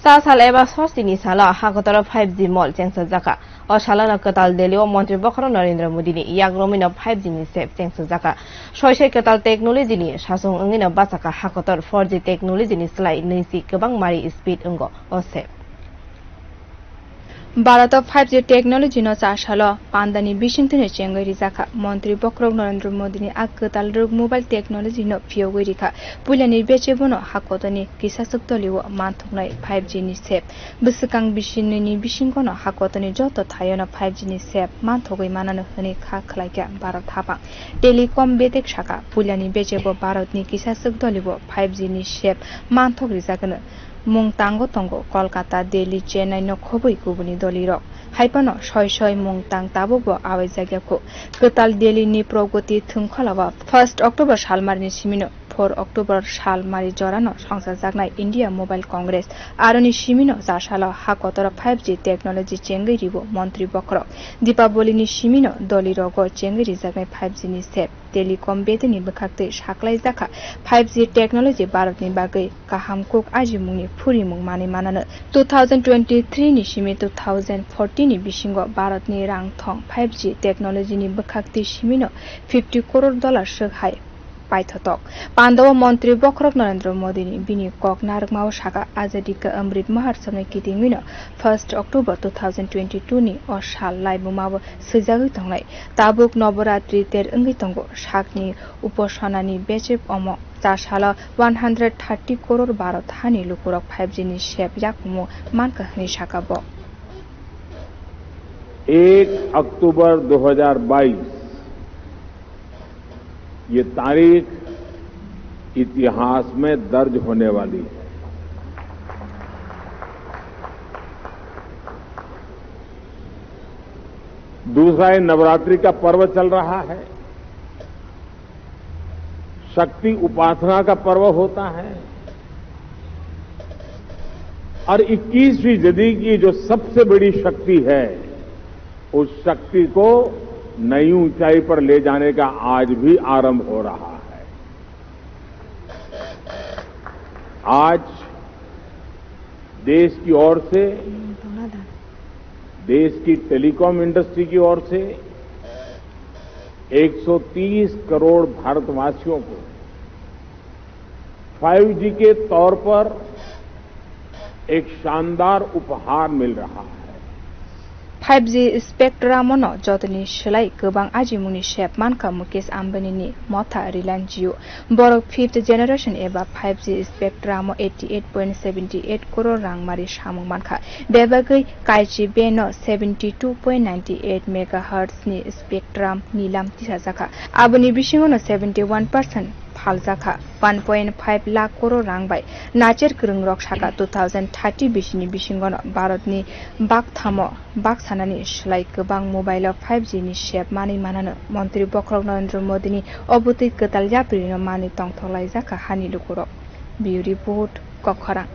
सा साल एबा सस्तिनि साला हागतर 5G मॉल चेंगसा जाका और सालाना कताल देलियो मंत्री बखर नरेंद्र मोदी नि याग्रमिन 5G नि सेप चेंगसा जाका सयसे कताल टेक्नोलॉजी नि सासुं अंगिन बाचाका हागतर 4G टेक्नोलॉजी नि स्लाइ नैसि गोबां मारि स्पीड अंगो ओ सेप भारत 5G टेक्नोलॉजी न चासालो पांदानी बिसिंथने चेंगरि जाखा मंत्री बखर नरेंद्र मोदी नि आकताल रुग मोबाइल टेक्नोलॉजी न फियोगरिखा पुलानि बेचेबनो हाकोतनि किसासुक्तलिव मानथुकनाय 5G नि सेप बसकां बिसिननि बिसिंगनो हाकोतनि जत थायन 5G नि सेप मानथगै मानानो हनि खा खलाइका भारत हापा टेलिकम बेटेक शाखा पुलानि बेचेबो भारतनि किसासुक्तलिव 5G नि सेप मानथगरि जागनो मुंतांगो तंगो कोलकाता दिल्ली चेन्नई न खबै गुबुनि दलिरक हाइपनो सय मुंतांग ताबोबो आवे जायगाखौ कताल दिल्ली नि प्रगति थुंखलावा 1 अक्टोबर सालमारिनि सिमिनो 4 अक्टोबर सालमारि जरानो संसार जागनाय इंडिया मोबाइल कांग्रेस आरोनि सिमिनो जासाला हाकतर 5G टेक्नोलॉजी चेंगरिबो मंत्री बखर दीपावलीनि सिमिनो दलिरगो चेंगरि जागनाय 5G नि सेप टेलिकम बेटेनि बखाक्ते साख्लाय जाखा 5G टेक्नोलॉजी भारतनि बागै काहामकुक आजिमुंनि फुरिमुं माने मानानो 2023 नि सिमि 2040 नि बिसिंगो भारतनि रां थं 5G टेक्नोलॉजी नि बखाक्ते सिमिनो $50 करोड़ सहाय पाइथतक पांडव मंत्री बखरक नरेंद्र मोदी नि बिनि कक नारकमाव शाखा आजादी का अमृत महोत्सव नि किदिमिनो 1 अक्टोबर 2022 नि असाल लाइबुमाव सजागै तंनाय ताबुक नवरात्रि तेर अंगै तंगो शाकनि उपासनानि बेचेब अमो चासाला 130 करोड़ भारत हानि लुकुरक 5G नि शेप याकुमु मानकाहनि शाखा ब 1 अक्टूबर 2022 ये तारीख इतिहास में दर्ज होने वाली है। दूसरा ये नवरात्रि का पर्व चल रहा है, शक्ति उपासना का पर्व होता है और 21वीं सदी की जो सबसे बड़ी शक्ति है उस शक्ति को नई ऊंचाई पर ले जाने का आज भी आरंभ हो रहा है। आज देश की ओर से, देश की टेलीकॉम इंडस्ट्री की ओर से 130 करोड़ भारतवासियों को 5G के तौर पर एक शानदार उपहार मिल रहा है। 5G स्पेक्ट्रामनो जतनि सलाई गोबां आजिमुनि शेप मानका मुकेश आम्बानीनि मथा रिलायंस जियो बरक 5th जेनेरेशन एबा 5G स्पेक्ट्रामो 88.78 करोड़ रांमारि सामुं मानका बेबागै काइची बेनो 72.98 मेगाहर्ट्ज नि स्पेक्ट्राम निलाम तिसा जाखा आबुनि बिसिङनो 71% फालजाखा 1.5 लाख करोड़ रां बाय नाचेर गोरों रक साका 2030 बिसिनि बिसिङनो भारतनि बागथामो बागसानानि सलाई गोबां मोबाइल 5G नि शेप मानि मानानो मंत्री बखर नरेंद्र मोदी नि अबुति कताल याप्रिनो मानि तंथलाय जाखा हानि लुकुरक बिउरि बहुत कखरा।